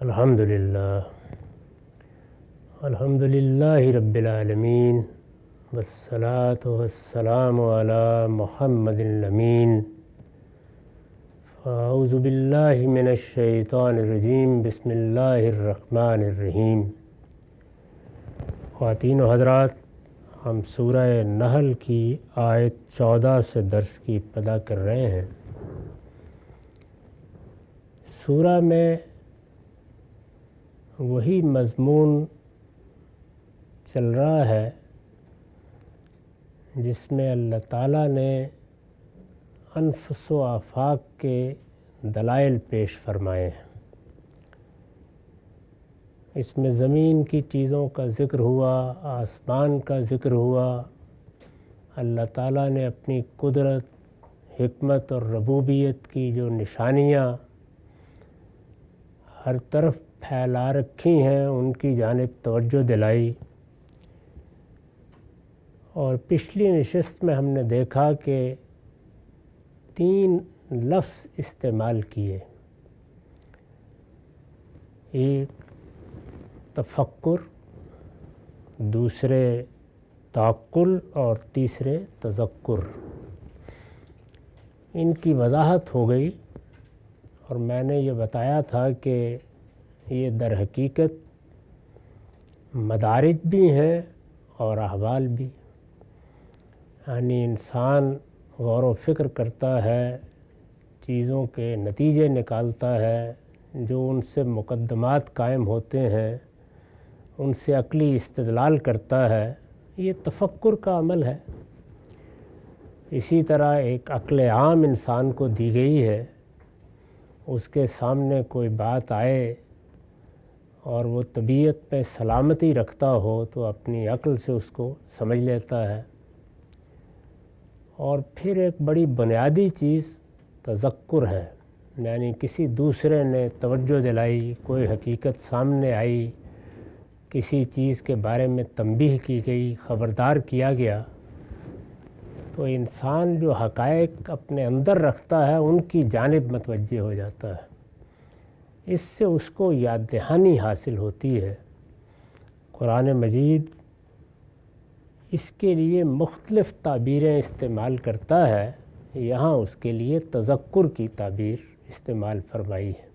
الحمدللہ رب العالمین والصلاة والسلام علی محمد الامین اعوذ باللہ من الشیطان الرجیم بسم اللہ الرحمن الرحیم۔ خواتین و حضرات، ہم سورہ نحل کی آیت 14 سے درس کی ابتدا کر رہے ہیں۔ سورہ میں وہی مضمون چل رہا ہے جس میں اللہ تعالیٰ نے انفس و آفاق کے دلائل پیش فرمائے ہیں۔ اس میں زمین کی چیزوں کا ذکر ہوا، آسمان کا ذکر ہوا۔ اللہ تعالیٰ نے اپنی قدرت، حکمت اور ربوبیت کی جو نشانیاں ہر طرف پھیلا رکھی ہیں ان کی جانب توجہ دلائی۔ اور پچھلی نشست میں ہم نے دیکھا کہ 3 لفظ استعمال کیے، ایک تفکر، دوسرے تعقل اور تیسرے تذکر۔ ان کی وضاحت ہو گئی اور میں نے یہ بتایا تھا کہ یہ در حقیقت مدارج بھی ہیں اور احوال بھی، یعنی انسان غور و فکر کرتا ہے، چیزوں کے نتیجے نکالتا ہے، جو ان سے مقدمات قائم ہوتے ہیں ان سے عقلی استدلال کرتا ہے، یہ تفکر کا عمل ہے۔ اسی طرح ایک عقل عام انسان کو دی گئی ہے، اس کے سامنے کوئی بات آئے اور وہ طبیعت پہ سلامتی رکھتا ہو تو اپنی عقل سے اس کو سمجھ لیتا ہے۔ اور پھر ایک بڑی بنیادی چیز تذکر ہے، یعنی کسی دوسرے نے توجہ دلائی، کوئی حقیقت سامنے آئی، کسی چیز کے بارے میں تنبیہ کی گئی، خبردار کیا گیا، تو انسان جو حقائق اپنے اندر رکھتا ہے ان کی جانب متوجہ ہو جاتا ہے۔ اس سے اس کو یاد دہانی حاصل ہوتی ہے۔ قرآن مجید اس کے لیے مختلف تعبیریں استعمال کرتا ہے، یہاں اس کے لیے تذکر کی تعبیر استعمال فرمائی ہے۔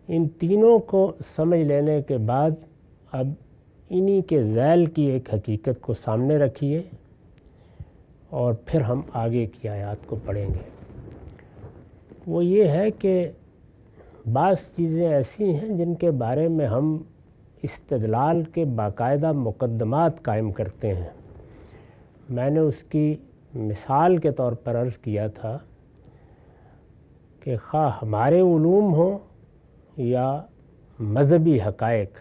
ان تینوں کو سمجھ لینے کے بعد اب انہی کے ذیل کی ایک حقیقت کو سامنے رکھیے اور پھر ہم آگے کی آیات کو پڑھیں گے۔ وہ یہ ہے کہ بعض چیزیں ایسی ہیں جن کے بارے میں ہم استدلال کے باقاعدہ مقدمات قائم کرتے ہیں۔ میں نے اس کی مثال کے طور پر عرض کیا تھا کہ خواہ ہمارے علوم ہوں یا مذہبی حقائق،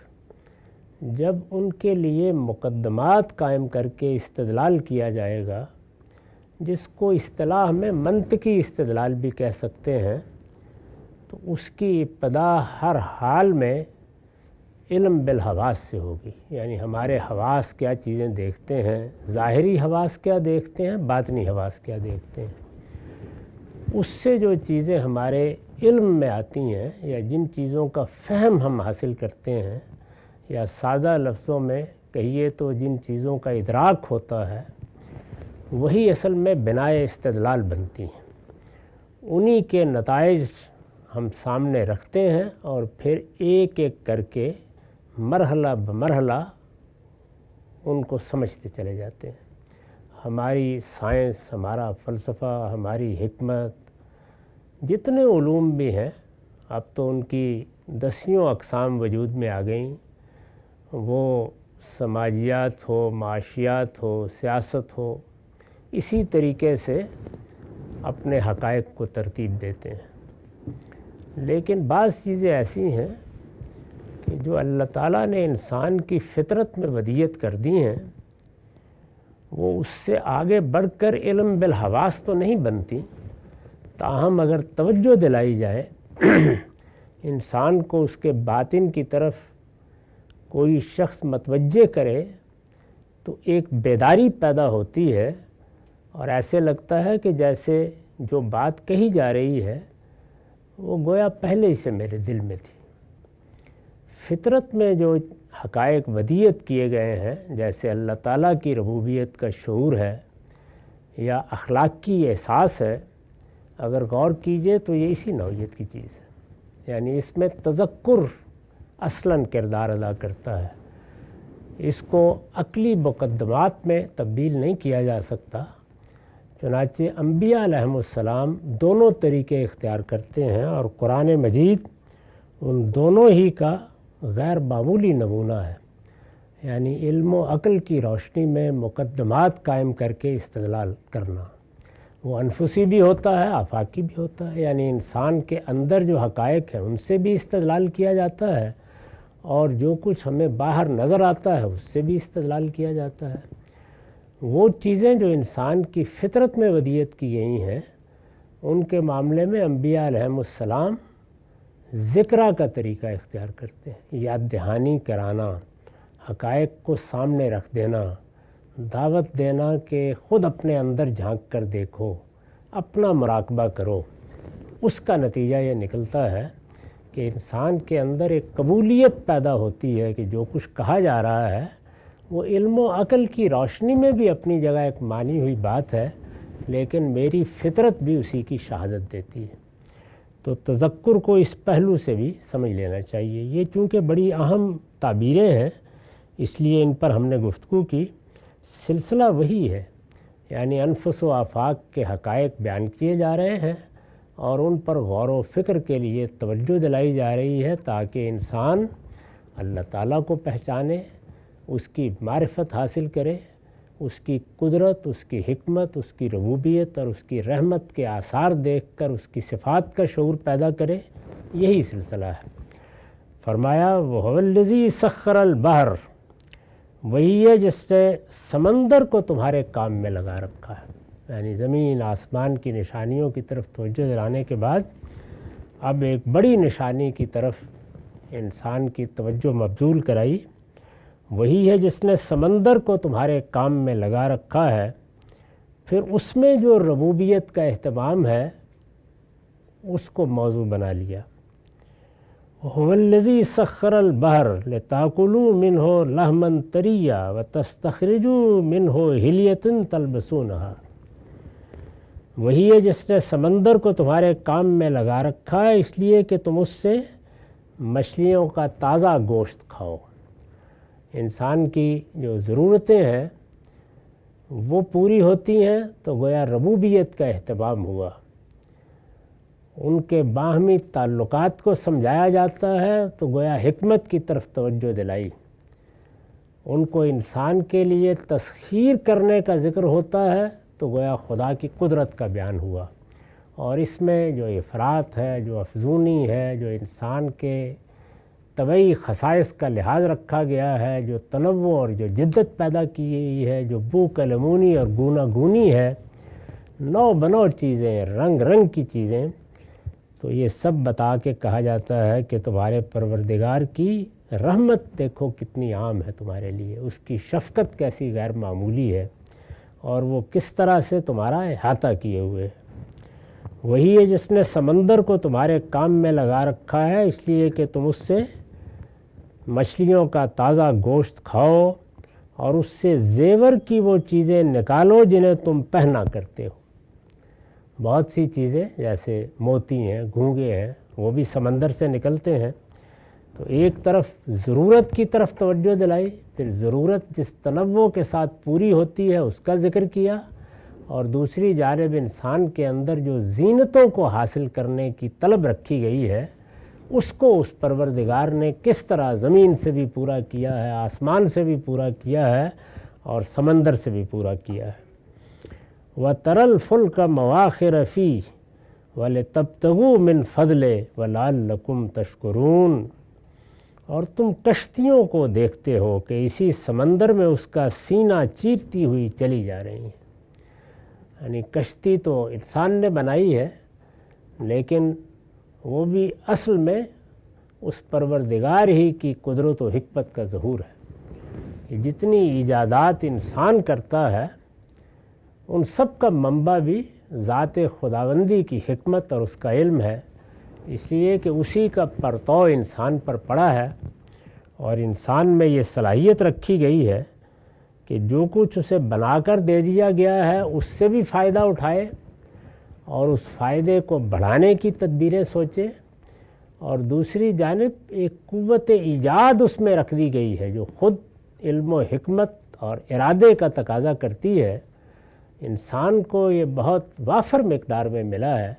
جب ان کے لیے مقدمات قائم کر کے استدلال کیا جائے گا، جس کو اصطلاح میں منطقی استدلال بھی کہہ سکتے ہیں، تو اس کی ابتدا ہر حال میں علم بالحواس سے ہوگی، یعنی ہمارے حواس کیا چیزیں دیکھتے ہیں، ظاہری حواس کیا دیکھتے ہیں، باطنی حواس کیا دیکھتے ہیں۔ اس سے جو چیزیں ہمارے علم میں آتی ہیں یا جن چیزوں کا فہم ہم حاصل کرتے ہیں، یا سادہ لفظوں میں کہیے تو جن چیزوں کا ادراک ہوتا ہے، وہی اصل میں بنائے استدلال بنتی ہیں۔ انہی کے نتائج ہم سامنے رکھتے ہیں اور پھر ایک ایک کر کے مرحلہ بمرحلہ ان کو سمجھتے چلے جاتے ہیں۔ ہماری سائنس، ہمارا فلسفہ، ہماری حکمت، جتنے علوم بھی ہیں، اب تو ان کی 10 اقسام وجود میں آ گئیں، وہ سماجیات ہو، معاشیات ہو، سیاست ہو، اسی طریقے سے اپنے حقائق کو ترتیب دیتے ہیں۔ لیکن بعض چیزیں ایسی ہیں کہ جو اللہ تعالیٰ نے انسان کی فطرت میں ودیت کر دی ہیں، وہ اس سے آگے بڑھ کر علم بالحواس تو نہیں بنتی، تاہم اگر توجہ دلائی جائے، انسان کو اس کے باطن کی طرف کوئی شخص متوجہ کرے تو ایک بیداری پیدا ہوتی ہے اور ایسے لگتا ہے کہ جیسے جو بات کہی جا رہی ہے وہ گویا پہلے ہی سے میرے دل میں تھی۔ فطرت میں جو حقائق ودیت کیے گئے ہیں، جیسے اللہ تعالیٰ کی ربوبیت کا شعور ہے یا اخلاق کی احساس ہے، اگر غور کیجئے تو یہ اسی نوعیت کی چیز ہے، یعنی اس میں تذکر اصلاً کردار ادا کرتا ہے۔ اس کو عقلی مقدمات میں تبدیل نہیں کیا جا سکتا، چنانچہ انبیاء علیہم السلام دونوں طریقے اختیار کرتے ہیں، اور قرآن مجید ان دونوں ہی کا غیر معمولی نمونہ ہے، یعنی علم و عقل کی روشنی میں مقدمات قائم کر کے استدلال کرنا۔ وہ انفسی بھی ہوتا ہے، آفاقی بھی ہوتا ہے، یعنی انسان کے اندر جو حقائق ہیں ان سے بھی استدلال کیا جاتا ہے، اور جو کچھ ہمیں باہر نظر آتا ہے اس سے بھی استدلال کیا جاتا ہے۔ وہ چیزیں جو انسان کی فطرت میں ودیت کی گئی ہیں، ان کے معاملے میں انبیاء علیہم السلام ذکرہ کا طریقہ اختیار کرتے ہیں، یاد دہانی کرانا، حقائق کو سامنے رکھ دینا، دعوت دینا کہ خود اپنے اندر جھانک کر دیکھو، اپنا مراقبہ کرو۔ اس کا نتیجہ یہ نکلتا ہے کہ انسان کے اندر ایک قبولیت پیدا ہوتی ہے کہ جو کچھ کہا جا رہا ہے وہ علم و عقل کی روشنی میں بھی اپنی جگہ ایک مانی ہوئی بات ہے، لیکن میری فطرت بھی اسی کی شہادت دیتی ہے۔ تو تذکر کو اس پہلو سے بھی سمجھ لینا چاہیے۔ یہ چونکہ بڑی اہم تعبیریں ہیں اس لیے ان پر ہم نے گفتگو کی۔ سلسلہ وہی ہے، یعنی انفس و آفاق کے حقائق بیان کیے جا رہے ہیں اور ان پر غور و فکر کے لیے توجہ دلائی جا رہی ہے تاکہ انسان اللہ تعالیٰ کو پہچانے، اس کی معرفت حاصل کرے، اس کی قدرت، اس کی حکمت، اس کی ربوبیت اور اس کی رحمت کے آثار دیکھ کر اس کی صفات کا شعور پیدا کرے۔ یہی سلسلہ ہے۔ فرمایا وَهُوَ الَّذِي سَخَّرَ الْبَحْرَ، وہی ہے جس نے سمندر کو تمہارے کام میں لگا رکھا ہے۔ یعنی زمین آسمان کی نشانیوں کی طرف توجہ دلانے کے بعد اب ایک بڑی نشانی کی طرف انسان کی توجہ مبذول کرائی۔ وہی ہے جس نے سمندر کو تمہارے کام میں لگا رکھا ہے، پھر اس میں جو ربوبیت کا اہتمام ہے اس کو موضوع بنا لیا۔ هُوَ الَّذِي سَخَّرَ الْبَحْرَ لِتَأْكُلُوا مِنْهُ لَحْمًا طَرِيًّا وَتَسْتَخْرِجُوا مِنْهُ حِلْيَةً تَلْبَسُونَهَا، وہی ہے جس نے سمندر کو تمہارے کام میں لگا رکھا ہے اس لیے کہ تم اس سے مچھلیوں کا تازہ گوشت کھاؤ۔ انسان کی جو ضرورتیں ہیں وہ پوری ہوتی ہیں تو گویا ربوبیت کا اہتمام ہوا، ان کے باہمی تعلقات کو سمجھایا جاتا ہے تو گویا حکمت کی طرف توجہ دلائی، ان کو انسان کے لیے تسخیر کرنے کا ذکر ہوتا ہے تو گویا خدا کی قدرت کا بیان ہوا، اور اس میں جو افراط ہے، جو افزونی ہے، جو انسان کے طبعی خصائص کا لحاظ رکھا گیا ہے، جو تنوع اور جو جدت پیدا کی گئی ہے، جو بو کلمونی اور گونا گونی ہے، نو بنو چیزیں، رنگ رنگ کی چیزیں، تو یہ سب بتا کے کہا جاتا ہے کہ تمہارے پروردگار کی رحمت دیکھو کتنی عام ہے تمہارے لیے، اس کی شفقت کیسی غیر معمولی ہے، اور وہ کس طرح سے تمہارا احاطہ کیے ہوئے ہے۔ وہی ہے جس نے سمندر کو تمہارے کام میں لگا رکھا ہے اس لیے کہ تم اس سے مچھلیوں کا تازہ گوشت کھاؤ اور اس سے زیور کی وہ چیزیں نکالو جنہیں تم پہنا کرتے ہو۔ بہت سی چیزیں جیسے موتی ہیں، گھونگے ہیں، وہ بھی سمندر سے نکلتے ہیں۔ تو ایک طرف ضرورت کی طرف توجہ دلائی، پھر ضرورت جس تنوع کے ساتھ پوری ہوتی ہے اس کا ذکر کیا، اور دوسری جانب انسان کے اندر جو زینتوں کو حاصل کرنے کی طلب رکھی گئی ہے اس کو اس پروردگار نے کس طرح زمین سے بھی پورا کیا ہے، آسمان سے بھی پورا کیا ہے اور سمندر سے بھی پورا کیا ہے۔ وَتَرَى الْفُلْكَ مَوَاخِرَ فِيهِ وَلِتَبْتَغُوا مِنْ فَضْلِهِ وَلَعَلَّكُمْ تَشْكُرُونَ، اور تم کشتیوں کو دیکھتے ہو کہ اسی سمندر میں اس کا سینہ چیرتی ہوئی چلی جا رہی ہیں۔ یعنی کشتی تو انسان نے بنائی ہے لیکن وہ بھی اصل میں اس پروردگار ہی کی قدرت و حکمت کا ظہور ہے کہ جتنی ایجادات انسان کرتا ہے ان سب کا منبع بھی ذات خداوندی کی حکمت اور اس کا علم ہے اس لیے کہ اسی کا پرتو انسان پر پڑا ہے اور انسان میں یہ صلاحیت رکھی گئی ہے کہ جو کچھ اسے بنا کر دے دیا گیا ہے اس سے بھی فائدہ اٹھائے اور اس فائدے کو بڑھانے کی تدبیریں سوچے، اور دوسری جانب ایک قوت ایجاد اس میں رکھ دی گئی ہے جو خود علم و حکمت اور ارادے کا تقاضا کرتی ہے۔ انسان کو یہ بہت وافر مقدار میں ملا ہے،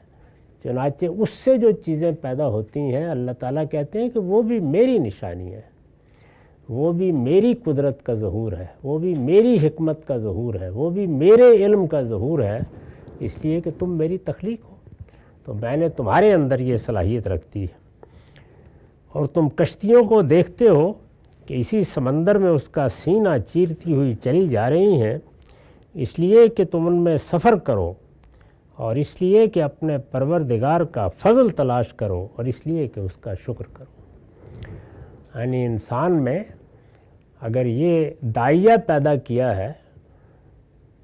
چنانچہ اس سے جو چیزیں پیدا ہوتی ہیں اللہ تعالیٰ کہتے ہیں کہ وہ بھی میری نشانی ہے، وہ بھی میری قدرت کا ظہور ہے، وہ بھی میری حکمت کا ظہور ہے، وہ بھی میرے علم کا ظہور ہے، اس لیے کہ تم میری تخلیق ہو، تو میں نے تمہارے اندر یہ صلاحیت رکھ دی ہے۔ اور تم کشتیوں کو دیکھتے ہو کہ اسی سمندر میں اس کا سینہ چیرتی ہوئی چلی جا رہی ہیں، اس لیے کہ تم ان میں سفر کرو، اور اس لیے کہ اپنے پروردگار کا فضل تلاش کرو، اور اس لیے کہ اس کا شکر کرو۔ یعنی انسان میں اگر یہ داعیہ پیدا کیا ہے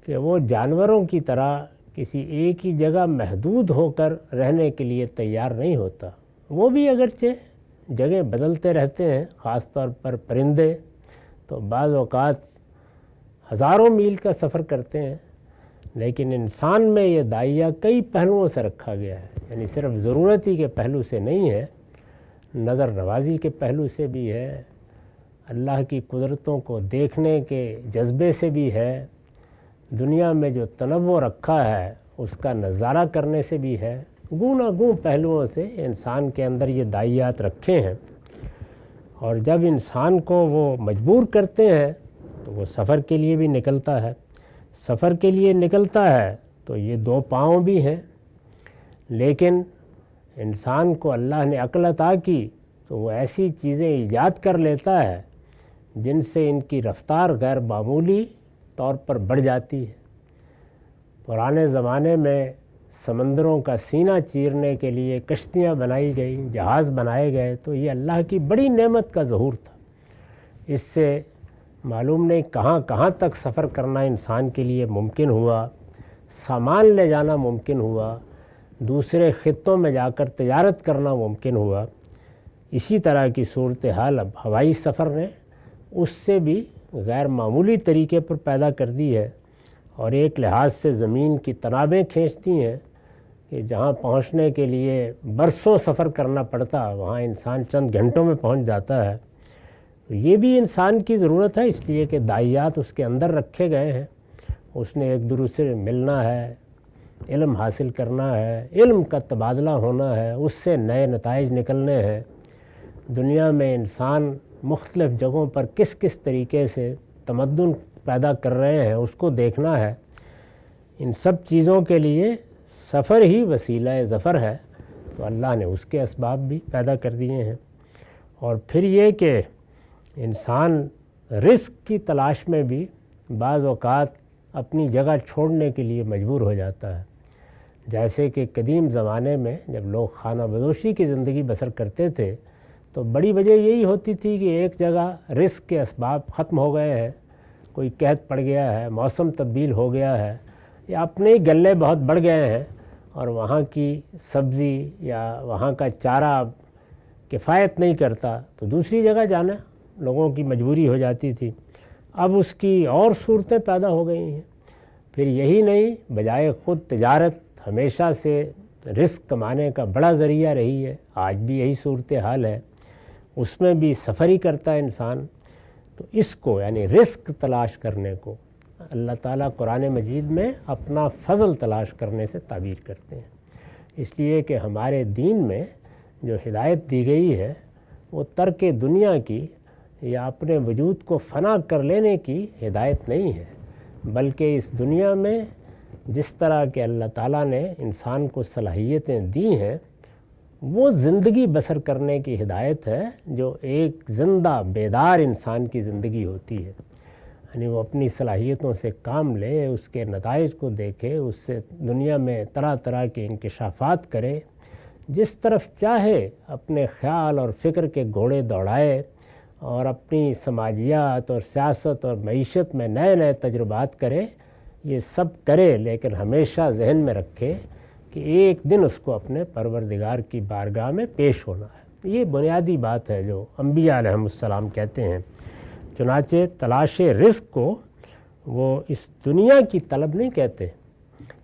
کہ وہ جانوروں کی طرح کسی ایک ہی جگہ محدود ہو کر رہنے کے لیے تیار نہیں ہوتا، وہ بھی اگرچہ جگہ بدلتے رہتے ہیں، خاص طور پر پرندے تو بعض اوقات ہزاروں میل کا سفر کرتے ہیں، لیکن انسان میں یہ داعیہ کئی پہلوؤں سے رکھا گیا ہے، یعنی صرف ضرورتی کے پہلو سے نہیں ہے، نظر نوازی کے پہلو سے بھی ہے، اللہ کی قدرتوں کو دیکھنے کے جذبے سے بھی ہے، دنیا میں جو تنوع رکھا ہے اس کا نظارہ کرنے سے بھی ہے، گوناگوں پہلوؤں سے انسان کے اندر یہ داعیات رکھے ہیں۔ اور جب انسان کو وہ مجبور کرتے ہیں تو وہ سفر کے لیے بھی نکلتا ہے، سفر کے لیے نکلتا ہے تو یہ دو پاؤں بھی ہیں، لیکن انسان کو اللہ نے عقل عطا کی تو وہ ایسی چیزیں ایجاد کر لیتا ہے جن سے ان کی رفتار غیر معمولی طور پر بڑھ جاتی ہے۔ پرانے زمانے میں سمندروں کا سینہ چیرنے کے لیے کشتیاں بنائی گئیں، جہاز بنائے گئے، تو یہ اللہ کی بڑی نعمت کا ظہور تھا۔ اس سے معلوم نہیں کہاں کہاں تک سفر کرنا انسان کے لیے ممکن ہوا، سامان لے جانا ممکن ہوا، دوسرے خطوں میں جا کر تجارت کرنا ممکن ہوا۔ اسی طرح کی صورتحال اب ہوائی سفر نے اس سے بھی غیر معمولی طریقے پر پیدا کر دی ہے، اور ایک لحاظ سے زمین کی تنابیں کھینچتی ہیں کہ جہاں پہنچنے کے لیے برسوں سفر کرنا پڑتا وہاں انسان چند گھنٹوں میں پہنچ جاتا ہے۔ تو یہ بھی انسان کی ضرورت ہے، اس لیے کہ داعیات اس کے اندر رکھے گئے ہیں، اس نے ایک دوسرے سے ملنا ہے، علم حاصل کرنا ہے، علم کا تبادلہ ہونا ہے، اس سے نئے نتائج نکلنے ہیں۔ دنیا میں انسان مختلف جگہوں پر کس کس طریقے سے تمدن پیدا کر رہے ہیں اس کو دیکھنا ہے۔ ان سب چیزوں کے لیے سفر ہی وسیلہ ظفر ہے، تو اللہ نے اس کے اسباب بھی پیدا کر دیے ہیں۔ اور پھر یہ کہ انسان رزق کی تلاش میں بھی بعض اوقات اپنی جگہ چھوڑنے کے لیے مجبور ہو جاتا ہے، جیسے کہ قدیم زمانے میں جب لوگ خانہ بدوشی کی زندگی بسر کرتے تھے تو بڑی وجہ یہی ہوتی تھی کہ ایک جگہ رزق کے اسباب ختم ہو گئے ہیں، کوئی قحط پڑ گیا ہے، موسم تبدیل ہو گیا ہے، یا اپنے ہی غلے بہت بڑھ گئے ہیں اور وہاں کی سبزی یا وہاں کا چارہ کفایت نہیں کرتا تو دوسری جگہ جانا لوگوں کی مجبوری ہو جاتی تھی۔ اب اس کی اور صورتیں پیدا ہو گئی ہیں۔ پھر یہی نہیں، بجائے خود تجارت ہمیشہ سے رزق کمانے کا بڑا ذریعہ رہی ہے، آج بھی یہی صورتحال ہے، اس میں بھی سفر ہی کرتا ہے انسان۔ تو اس کو یعنی رزق تلاش کرنے کو اللہ تعالیٰ قرآن مجید میں اپنا فضل تلاش کرنے سے تعبیر کرتے ہیں، اس لیے کہ ہمارے دین میں جو ہدایت دی گئی ہے وہ ترک دنیا کی یا اپنے وجود کو فنا کر لینے کی ہدایت نہیں ہے، بلکہ اس دنیا میں جس طرح کہ اللہ تعالیٰ نے انسان کو صلاحیتیں دی ہیں وہ زندگی بسر کرنے کی ہدایت ہے، جو ایک زندہ بیدار انسان کی زندگی ہوتی ہے، یعنی وہ اپنی صلاحیتوں سے کام لے، اس کے نتائج کو دیکھے، اس سے دنیا میں طرح طرح کے انکشافات کرے، جس طرف چاہے اپنے خیال اور فکر کے گھوڑے دوڑائے اور اپنی سماجیات اور سیاست اور معیشت میں نئے نئے تجربات کرے، یہ سب کرے، لیکن ہمیشہ ذہن میں رکھے کہ ایک دن اس کو اپنے پروردگار کی بارگاہ میں پیش ہونا ہے۔ یہ بنیادی بات ہے جو انبیاء علیہم السلام کہتے ہیں۔ چنانچہ تلاش رزق کو وہ اس دنیا کی طلب نہیں کہتے،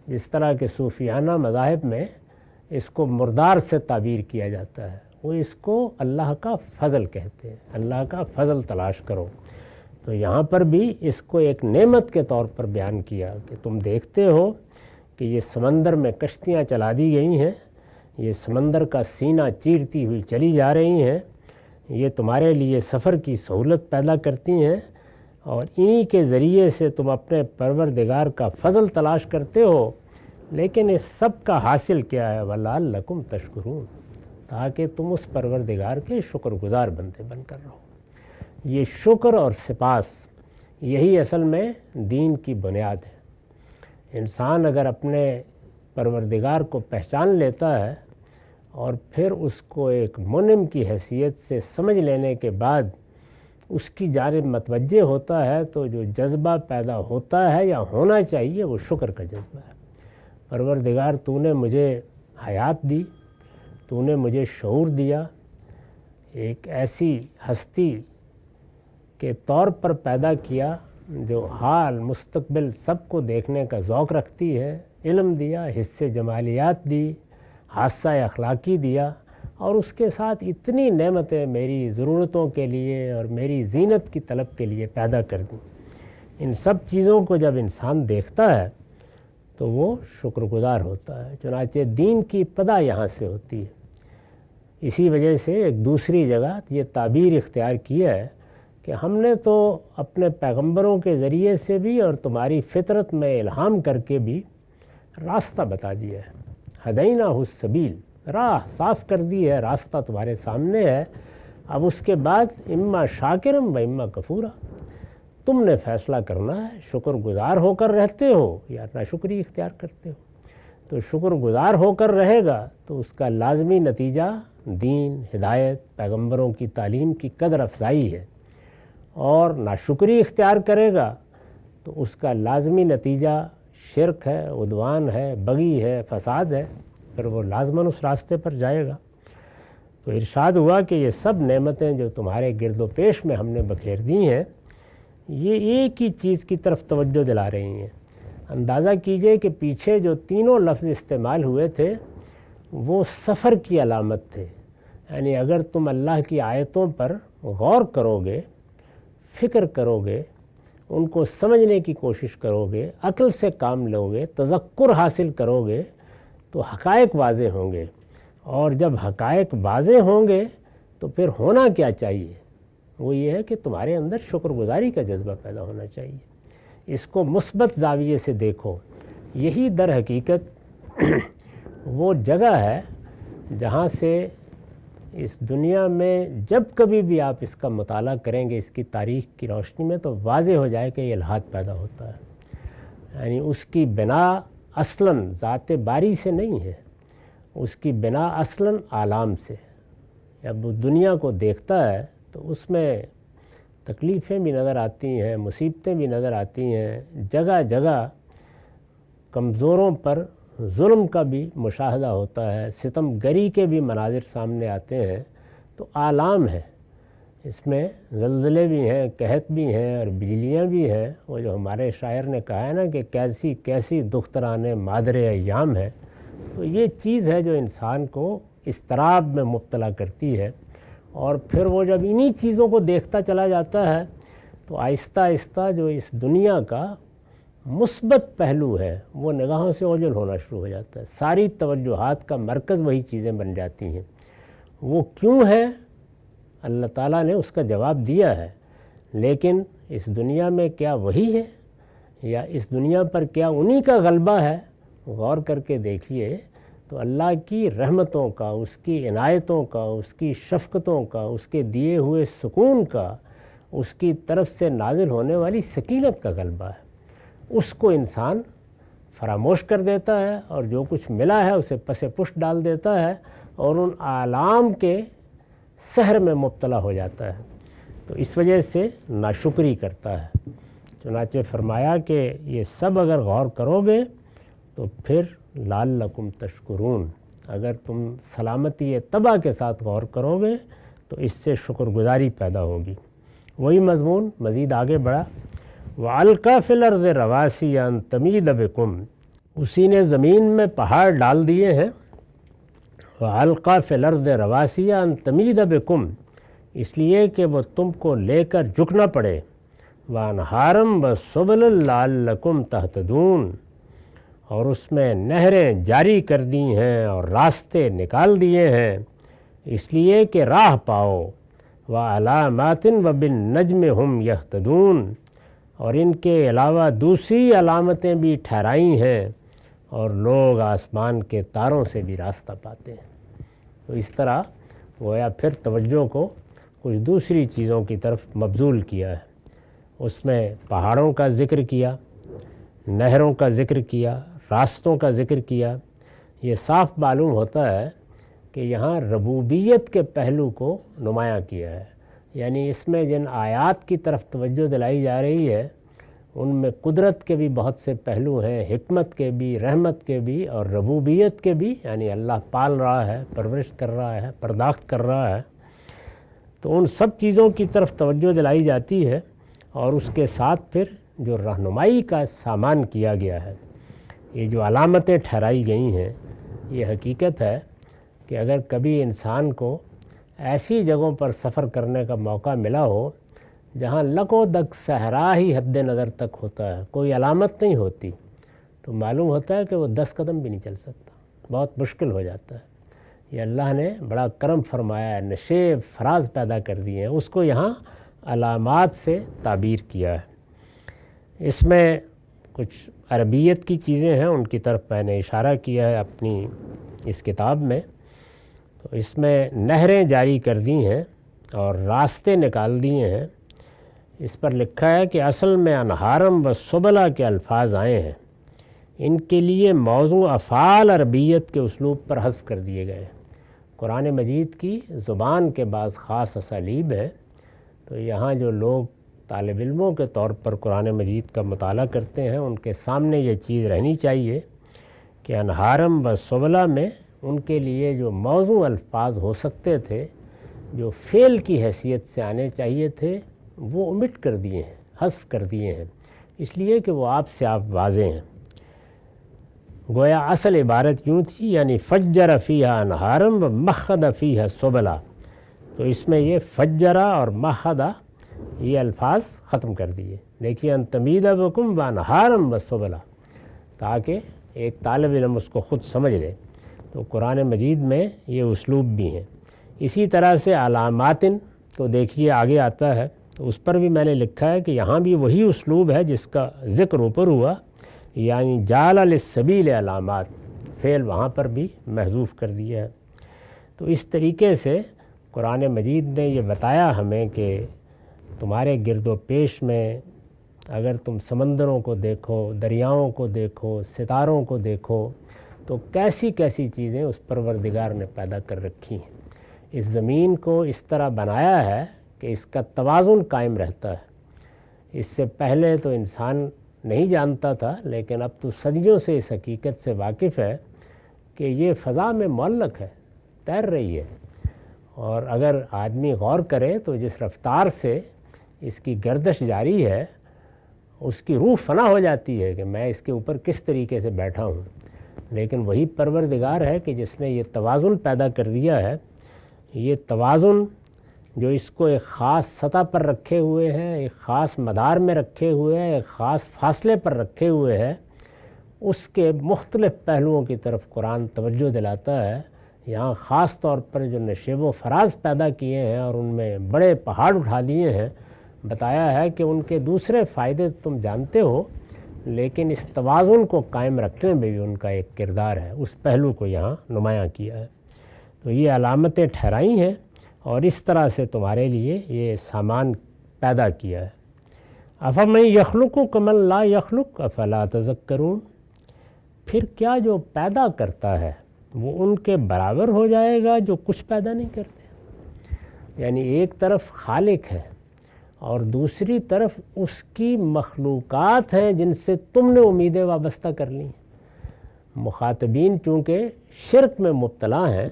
جس طرح کے صوفیانہ مذاہب میں اس کو مردار سے تعبیر کیا جاتا ہے، وہ اس کو اللہ کا فضل کہتے ہیں، اللہ کا فضل تلاش کرو۔ تو یہاں پر بھی اس کو ایک نعمت کے طور پر بیان کیا کہ تم دیکھتے ہو کہ یہ سمندر میں کشتیاں چلا دی گئی ہیں، یہ سمندر کا سینہ چیرتی ہوئی چلی جا رہی ہیں، یہ تمہارے لیے سفر کی سہولت پیدا کرتی ہیں، اور انہی کے ذریعے سے تم اپنے پروردگار کا فضل تلاش کرتے ہو۔ لیکن اس سب کا حاصل کیا ہے؟ وَلَعَلَّكُمْ تَشْكُرُونَ، تاکہ تم اس پروردگار کے شکر گزار بندے بن کر رہو۔ یہ شکر اور سپاس یہی اصل میں دین کی بنیاد ہے۔ انسان اگر اپنے پروردگار کو پہچان لیتا ہے اور پھر اس کو ایک منعم کی حیثیت سے سمجھ لینے کے بعد اس کی جانب متوجہ ہوتا ہے، تو جو جذبہ پیدا ہوتا ہے یا ہونا چاہیے وہ شکر کا جذبہ ہے۔ پروردگار تو نے مجھے حیات دی، تو نے مجھے شعور دیا، ایک ایسی ہستی کے طور پر پیدا کیا جو حال مستقبل سب کو دیکھنے کا ذوق رکھتی ہے، علم دیا، حص جمالیات دی، حادثہ اخلاقی دیا، اور اس کے ساتھ اتنی نعمتیں میری ضرورتوں کے لیے اور میری زینت کی طلب کے لیے پیدا کر دیں۔ ان سب چیزوں کو جب انسان دیکھتا ہے تو وہ شکر گزار ہوتا ہے۔ چنانچہ دین کی ابتدا یہاں سے ہوتی ہے۔ اسی وجہ سے ایک دوسری جگہ یہ تعبیر اختیار کیا ہے کہ ہم نے تو اپنے پیغمبروں کے ذریعے سے بھی اور تمہاری فطرت میں الہام کر کے بھی راستہ بتا دیا ہے۔ ہدیناہ السبیل، راہ صاف کر دی ہے، راستہ تمہارے سامنے ہے۔ اب اس کے بعد اما شاکرم و اما کفورا، تم نے فیصلہ کرنا ہے، شکر گزار ہو کر رہتے ہو یا ناشکری اختیار کرتے ہو۔ تو شکر گزار ہو کر رہے گا تو اس کا لازمی نتیجہ دین، ہدایت، پیغمبروں کی تعلیم کی قدر افزائی ہے، اور ناشکری اختیار کرے گا تو اس کا لازمی نتیجہ شرک ہے، عدوان ہے، بغی ہے، فساد ہے، پھر وہ لازماً اس راستے پر جائے گا۔ تو ارشاد ہوا کہ یہ سب نعمتیں جو تمہارے گرد و پیش میں ہم نے بکھیر دی ہیں، یہ ایک ہی چیز کی طرف توجہ دلا رہی ہیں۔ اندازہ کیجئے کہ پیچھے جو تینوں لفظ استعمال ہوئے تھے وہ سفر کی علامت تھے، یعنی اگر تم اللہ کی آیتوں پر غور کرو گے، فکر کرو گے، ان کو سمجھنے کی کوشش کرو گے، عقل سے کام لو گے، تذکر حاصل کرو گے، تو حقائق واضح ہوں گے، اور جب حقائق واضح ہوں گے تو پھر ہونا کیا چاہیے؟ وہ یہ ہے کہ تمہارے اندر شکر گزاری کا جذبہ پیدا ہونا چاہیے۔ اس کو مثبت زاویے سے دیکھو۔ یہی در حقیقت وہ جگہ ہے جہاں سے اس دنیا میں جب کبھی بھی آپ اس کا مطالعہ کریں گے اس کی تاریخ کی روشنی میں، تو واضح ہو جائے کہ یہ الحاد پیدا ہوتا ہے۔ یعنی اس کی بنا اصلاً ذات باری سے نہیں ہے، اس کی بنا اصلاً عالم سے۔ جب وہ دنیا کو دیکھتا ہے تو اس میں تکلیفیں بھی نظر آتی ہیں، مصیبتیں بھی نظر آتی ہیں، جگہ جگہ کمزوروں پر ظلم کا بھی مشاہدہ ہوتا ہے، ستم گری کے بھی مناظر سامنے آتے ہیں۔ تو عالم ہے، اس میں زلزلے بھی ہیں، قحط بھی ہیں، اور بجلیاں بھی ہیں۔ وہ جو ہمارے شاعر نے کہا ہے نا کہ کیسی کیسی دختران مادر ایام ہے، تو یہ چیز ہے جو انسان کو اضطراب میں مبتلا کرتی ہے، اور پھر وہ جب انہی چیزوں کو دیکھتا چلا جاتا ہے تو آہستہ آہستہ جو اس دنیا کا مثبت پہلو ہے وہ نگاہوں سے اوجھل ہونا شروع ہو جاتا ہے۔ ساری توجہات کا مرکز وہی چیزیں بن جاتی ہیں۔ وہ کیوں ہے؟ اللہ تعالیٰ نے اس کا جواب دیا ہے، لیکن اس دنیا میں کیا وہی ہے، یا اس دنیا پر کیا انہی کا غلبہ ہے؟ غور کر کے دیکھیے تو اللہ کی رحمتوں کا، اس کی عنایتوں کا، اس کی شفقتوں کا، اس کے دیے ہوئے سکون کا، اس کی طرف سے نازل ہونے والی سکینت کا غلبہ ہے۔ اس کو انسان فراموش کر دیتا ہے، اور جو کچھ ملا ہے اسے پس پشت ڈال دیتا ہے، اور ان اعلام کے سحر میں مبتلا ہو جاتا ہے۔ تو اس وجہ سے ناشکری کرتا ہے۔ چنانچہ فرمایا کہ یہ سب اگر غور کرو گے تو پھر لعلکم تشکرون، اگر تم سلامتی طبع کے ساتھ غور کرو گے تو اس سے شکر گزاری پیدا ہوگی۔ وہی مضمون مزید آگے بڑھا، وَأَلْقَىٰ فِي الْأَرْضِ رَوَاسِيَ أَن تَمِيدَ بِكُمْ، اسی نے زمین میں پہاڑ ڈال دیے ہیں۔ وَأَلْقَىٰ فِي الْأَرْضِ رَوَاسِيَ أَن تَمِيدَ بِكُمْ، اس لیے کہ وہ تم کو لے کر جھکنا پڑے۔ وَأَنْهَارًا وَسُبُلًا لَعَلَّكُمْ تَهْتَدُونَ، اور اس میں نہریں جاری کر دی ہیں اور راستے نکال دیے ہیں اس لیے کہ راہ پاؤ۔ وَعَلَامَاتٍ وَبِالنَّجْمِ هُمْ يَهْتَدُونَ، اور ان کے علاوہ دوسری علامتیں بھی ٹھہرائی ہیں اور لوگ آسمان کے تاروں سے بھی راستہ پاتے ہیں۔ تو اس طرح گویا پھر توجہ کو کچھ دوسری چیزوں کی طرف مبذول کیا ہے۔ اس میں پہاڑوں کا ذکر کیا، نہروں کا ذکر کیا، راستوں کا ذکر کیا۔ یہ صاف معلوم ہوتا ہے کہ یہاں ربوبیت کے پہلو کو نمایاں کیا ہے، یعنی اس میں جن آیات کی طرف توجہ دلائی جا رہی ہے ان میں قدرت کے بھی بہت سے پہلو ہیں، حکمت کے بھی، رحمت کے بھی اور ربوبیت کے بھی، یعنی اللہ پال رہا ہے، پرورش کر رہا ہے، پرداخت کر رہا ہے۔ تو ان سب چیزوں کی طرف توجہ دلائی جاتی ہے، اور اس کے ساتھ پھر جو رہنمائی کا سامان کیا گیا ہے، یہ جو علامتیں ٹھہرائی گئی ہیں، یہ حقیقت ہے کہ اگر کبھی انسان کو ایسی جگہوں پر سفر کرنے کا موقع ملا ہو جہاں لک و دک صحرا ہی حد نظر تک ہوتا ہے، کوئی علامت نہیں ہوتی، تو معلوم ہوتا ہے کہ وہ 10 قدم بھی نہیں چل سکتا، بہت مشکل ہو جاتا ہے۔ یہ اللہ نے بڑا کرم فرمایا ہے، نشیب فراز پیدا کر دیے ہیں، اس کو یہاں علامات سے تعبیر کیا ہے۔ اس میں کچھ عربیت کی چیزیں ہیں، ان کی طرف میں نے اشارہ کیا ہے اپنی اس کتاب میں۔ تو اس میں نہریں جاری کر دی ہیں اور راستے نکال دیے ہیں۔ اس پر لکھا ہے کہ اصل میں انہارم و سبلا کے الفاظ آئے ہیں، ان کے لیے موضوع افعال عربیت کے اسلوب پر حذف کر دیے گئے ہیں۔ قرآن مجید کی زبان کے بعض خاص اسالیب ہیں، تو یہاں جو لوگ طالب علموں کے طور پر قرآن مجید کا مطالعہ کرتے ہیں ان کے سامنے یہ چیز رہنی چاہیے کہ انہارم و سبلا میں ان کے لیے جو موضوع الفاظ ہو سکتے تھے، جو فعل کی حیثیت سے آنے چاہیے تھے، وہ omit کر دیے ہیں، حذف کر دیے ہیں، اس لیے کہ وہ آپ سے آپ واضح ہیں۔ گویا اصل عبارت یوں تھی، یعنی فجر فیہا انہارم و مخد فیہا سبلا، تو اس میں یہ فجرہ اور مخدہ یہ الفاظ ختم کر دیے۔ دیکھیے ان تمید بکم و انہارم و سبلا، تاکہ ایک طالب علم اس کو خود سمجھ لے۔ تو قرآن مجید میں یہ اسلوب بھی ہیں۔ اسی طرح سے علاماتن کو دیکھیے آگے آتا ہے، تو اس پر بھی میں نے لکھا ہے کہ یہاں بھی وہی اسلوب ہے جس کا ذکر اوپر ہوا، یعنی جعل للسبیل علامات، فعل وہاں پر بھی محذوف کر دیا ہے۔ تو اس طریقے سے قرآن مجید نے یہ بتایا ہمیں کہ تمہارے گرد و پیش میں اگر تم سمندروں کو دیکھو، دریاؤں کو دیکھو، ستاروں کو دیکھو، تو کیسی کیسی چیزیں اس پروردگار نے پیدا کر رکھی ہیں۔ اس زمین کو اس طرح بنایا ہے کہ اس کا توازن قائم رہتا ہے۔ اس سے پہلے تو انسان نہیں جانتا تھا، لیکن اب تو صدیوں سے اس حقیقت سے واقف ہے کہ یہ فضا میں معلق ہے، تیر رہی ہے، اور اگر آدمی غور کرے تو جس رفتار سے اس کی گردش جاری ہے، اس کی روح فنا ہو جاتی ہے کہ میں اس کے اوپر کس طریقے سے بیٹھا ہوں۔ لیکن وہی پروردگار ہے کہ جس نے یہ توازن پیدا کر دیا ہے۔ یہ توازن جو اس کو ایک خاص سطح پر رکھے ہوئے ہیں، ایک خاص مدار میں رکھے ہوئے ہیں، ایک خاص فاصلے پر رکھے ہوئے ہیں، اس کے مختلف پہلوؤں کی طرف قرآن توجہ دلاتا ہے۔ یہاں خاص طور پر جو نشیب و فراز پیدا کیے ہیں اور ان میں بڑے پہاڑ اٹھا دیے ہیں، بتایا ہے کہ ان کے دوسرے فائدے تم جانتے ہو، لیکن اس توازن کو قائم رکھنے میں بھی ان کا ایک کردار ہے، اس پہلو کو یہاں نمایاں کیا ہے۔ تو یہ علامتیں ٹھہرائی ہیں اور اس طرح سے تمہارے لیے یہ سامان پیدا کیا ہے۔ افمن یخلق کمن لا یخلق افلا تذکرون، پھر کیا جو پیدا کرتا ہے وہ ان کے برابر ہو جائے گا جو کچھ پیدا نہیں کرتے؟ یعنی ایک طرف خالق ہے اور دوسری طرف اس کی مخلوقات ہیں جن سے تم نے امیدیں وابستہ کر لی۔ مخاطبین چونکہ شرک میں مبتلا ہیں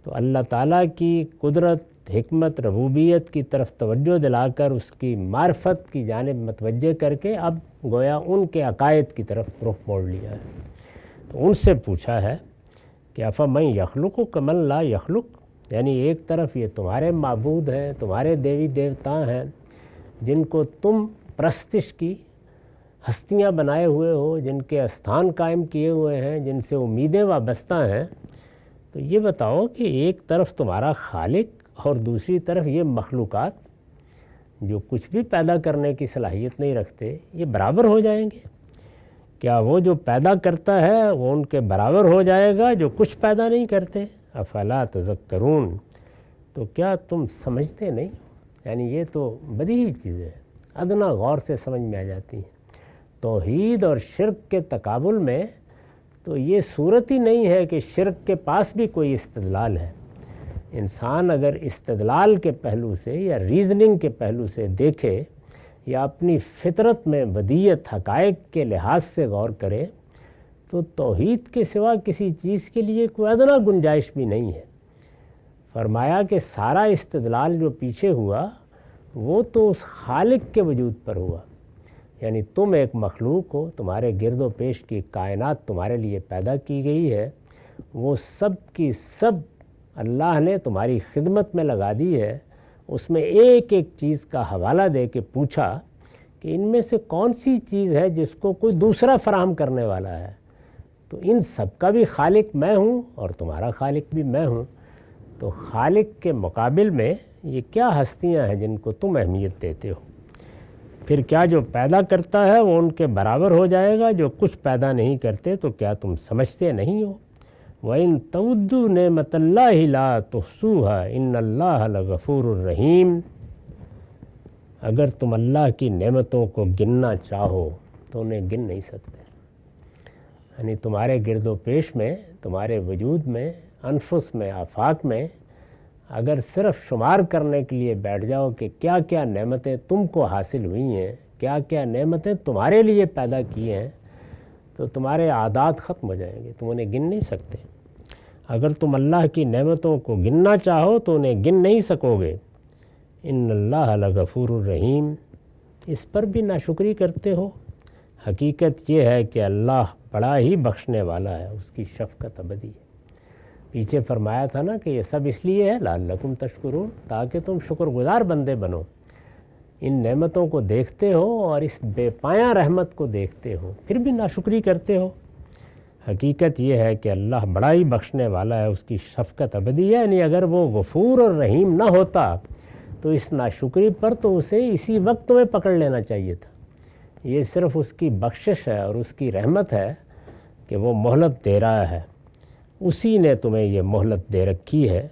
تو اللہ تعالیٰ کی قدرت، حکمت، ربوبیت کی طرف توجہ دلا کر اس کی معرفت کی جانب متوجہ کر کے اب گویا ان کے عقائد کی طرف رخ موڑ لیا ہے۔ تو ان سے پوچھا ہے کہ افمن یخلق کمن لا یخلق، یعنی ایک طرف یہ تمہارے معبود ہیں، تمہارے دیوی دیوتا ہیں جن کو تم پرستش کی ہستیاں بنائے ہوئے ہو، جن کے استھان قائم کیے ہوئے ہیں، جن سے امیدیں وابستہ ہیں، تو یہ بتاؤ کہ ایک طرف تمہارا خالق اور دوسری طرف یہ مخلوقات جو کچھ بھی پیدا کرنے کی صلاحیت نہیں رکھتے، یہ برابر ہو جائیں گے؟ کیا وہ جو پیدا کرتا ہے وہ ان کے برابر ہو جائے گا جو کچھ پیدا نہیں کرتے؟ افلا تذکرون، تو کیا تم سمجھتے نہیں؟ یعنی یہ تو بدیہی چیزیں ہیں، ادنا غور سے سمجھ میں آ جاتی ہیں۔ توحید اور شرک کے تقابل میں تو یہ صورت ہی نہیں ہے کہ شرک کے پاس بھی کوئی استدلال ہے۔ انسان اگر استدلال کے پہلو سے یا ریزننگ کے پہلو سے دیکھے یا اپنی فطرت میں بدیہت حقائق کے لحاظ سے غور کرے تو توحید کے سوا کسی چیز کے لیے کوئی ادنا گنجائش بھی نہیں ہے۔ فرمایا کہ سارا استدلال جو پیچھے ہوا وہ تو اس خالق کے وجود پر ہوا، یعنی تم ایک مخلوق ہو، تمہارے گرد و پیش کی کائنات تمہارے لیے پیدا کی گئی ہے، وہ سب کی سب اللہ نے تمہاری خدمت میں لگا دی ہے۔ اس میں ایک ایک چیز کا حوالہ دے کے پوچھا کہ ان میں سے کون سی چیز ہے جس کو کوئی دوسرا فراہم کرنے والا ہے، تو ان سب کا بھی خالق میں ہوں اور تمہارا خالق بھی میں ہوں۔ تو خالق کے مقابل میں یہ کیا ہستیاں ہیں جن کو تم اہمیت دیتے ہو؟ پھر کیا جو پیدا کرتا ہے وہ ان کے برابر ہو جائے گا جو کچھ پیدا نہیں کرتے؟ تو کیا تم سمجھتے نہیں ہو؟ وَإِن تَعُدُّوا نِعْمَتَ اللَّهِ لَا تُحْصُوهَا إِنَّ اللَّهَ لَغَفُورٌ رَحِيمٌ، اگر تم اللہ کی نعمتوں کو گننا چاہو تو انہیں گن نہیں سکتے۔ یعنی تمہارے گرد و پیش میں، تمہارے وجود میں، انفس میں، آفاق میں اگر صرف شمار کرنے کے لیے بیٹھ جاؤ کہ کیا کیا نعمتیں تم کو حاصل ہوئی ہیں، کیا کیا نعمتیں تمہارے لیے پیدا کی ہیں، تو تمہارے عادات ختم ہو جائیں گے، تم انہیں گن نہیں سکتے۔ اگر تم اللہ کی نعمتوں کو گننا چاہو تو انہیں گن نہیں سکو گے۔ ان اللہ لغفور الرحیم، اس پر بھی ناشکری کرتے ہو۔ حقیقت یہ ہے کہ اللہ بڑا ہی بخشنے والا ہے، اس کی شفقت ابدی ہے۔ پیچھے فرمایا تھا نا کہ یہ سب اس لیے ہے لعلکم تشکرون، تاکہ تم شکر گزار بندے بنو۔ ان نعمتوں کو دیکھتے ہو اور اس بے پایاں رحمت کو دیکھتے ہو، پھر بھی ناشکری کرتے ہو۔ حقیقت یہ ہے کہ اللہ بڑا ہی بخشنے والا ہے، اس کی شفقت ابدی ہے۔ یعنی اگر وہ غفور اور رحیم نہ ہوتا تو اس ناشکری پر تو اسے اسی وقت میں پکڑ لینا چاہیے تھا۔ یہ صرف اس کی بخشش ہے اور اس کی رحمت ہے کہ وہ مہلت دے رہا ہے، اسی نے تمہیں یہ مہلت دے رکھی ہے،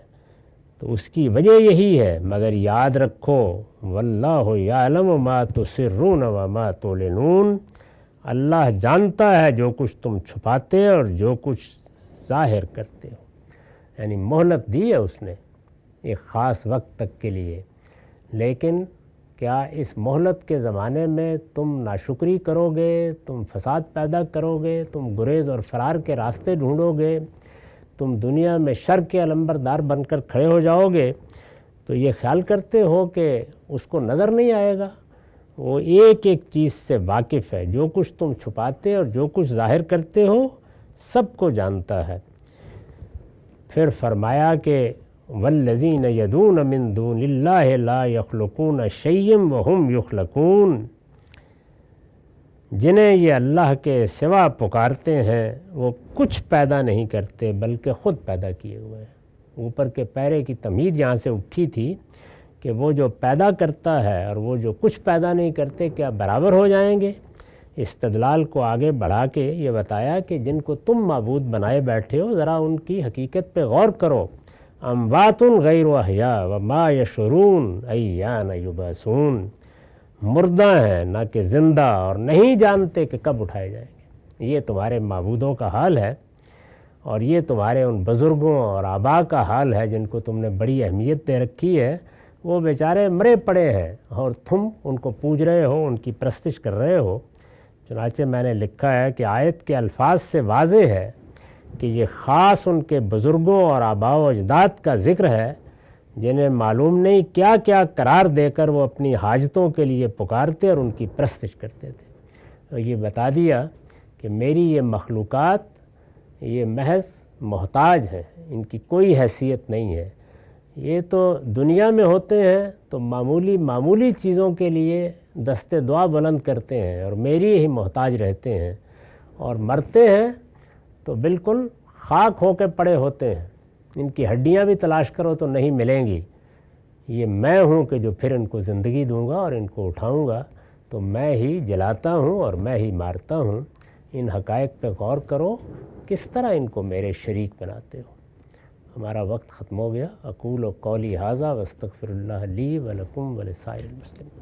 تو اس کی وجہ یہی ہے۔ مگر یاد رکھو واللہ یعلم ما تسرون وما تعلنون، اللہ جانتا ہے جو کچھ تم چھپاتے اور جو کچھ ظاہر کرتے ہو۔ یعنی مہلت دی ہے اس نے ایک خاص وقت تک کے لیے، لیکن کیا اس مہلت کے زمانے میں تم ناشکری کرو گے، تم فساد پیدا کرو گے، تم گریز اور فرار کے راستے ڈھونڈو گے، تم دنیا میں شر کے علمبردار بن کر کھڑے ہو جاؤ گے، تو یہ خیال کرتے ہو کہ اس کو نظر نہیں آئے گا؟ وہ ایک ایک چیز سے واقف ہے، جو کچھ تم چھپاتے اور جو کچھ ظاہر کرتے ہو سب کو جانتا ہے۔ پھر فرمایا کہ والذین یدعون من دون اللہ لا یخلقون شیئا وہم یخلقون، جنہیں یہ اللہ کے سوا پکارتے ہیں وہ کچھ پیدا نہیں کرتے بلکہ خود پیدا کیے ہوئے ہیں۔ اوپر کے پیرے کی تمہید یہاں سے اٹھی تھی کہ وہ جو پیدا کرتا ہے اور وہ جو کچھ پیدا نہیں کرتے کیا برابر ہو جائیں گے؟ استدلال کو آگے بڑھا کے یہ بتایا کہ جن کو تم معبود بنائے بیٹھے ہو ذرا ان کی حقیقت پہ غور کرو۔ اموات غیر احیاء وما یشعرون ایان یبعثون، مردہ ہیں نہ کہ زندہ، اور نہیں جانتے کہ کب اٹھائے جائیں گے۔ یہ تمہارے معبودوں کا حال ہے، اور یہ تمہارے ان بزرگوں اور آباء کا حال ہے جن کو تم نے بڑی اہمیت دے رکھی ہے۔ وہ بیچارے مرے پڑے ہیں اور تم ان کو پوج رہے ہو، ان کی پرستش کر رہے ہو۔ چنانچہ میں نے لکھا ہے کہ آیت کے الفاظ سے واضح ہے کہ یہ خاص ان کے بزرگوں اور آباء و اجداد کا ذکر ہے جنہیں معلوم نہیں کیا کیا قرار دے کر وہ اپنی حاجتوں کے لیے پکارتے اور ان کی پرستش کرتے تھے۔ اور یہ بتا دیا کہ میری یہ مخلوقات یہ محض محتاج ہیں، ان کی کوئی حیثیت نہیں ہے، یہ تو دنیا میں ہوتے ہیں تو معمولی چیزوں کے لیے دست دعا بلند کرتے ہیں اور میری ہی محتاج رہتے ہیں، اور مرتے ہیں تو بالکل خاک ہو کے پڑے ہوتے ہیں، ان کی ہڈیاں بھی تلاش کرو تو نہیں ملیں گی۔ یہ میں ہوں کہ جو پھر ان کو زندگی دوں گا اور ان کو اٹھاؤں گا، تو میں ہی جلاتا ہوں اور میں ہی مارتا ہوں۔ ان حقائق پہ غور کرو، کس طرح ان کو میرے شریک بناتے ہو۔ ہمارا وقت ختم ہو گیا۔ اقول و قولی ھذا واستغفر اللہ لی ولکم ولسائر المسلمین۔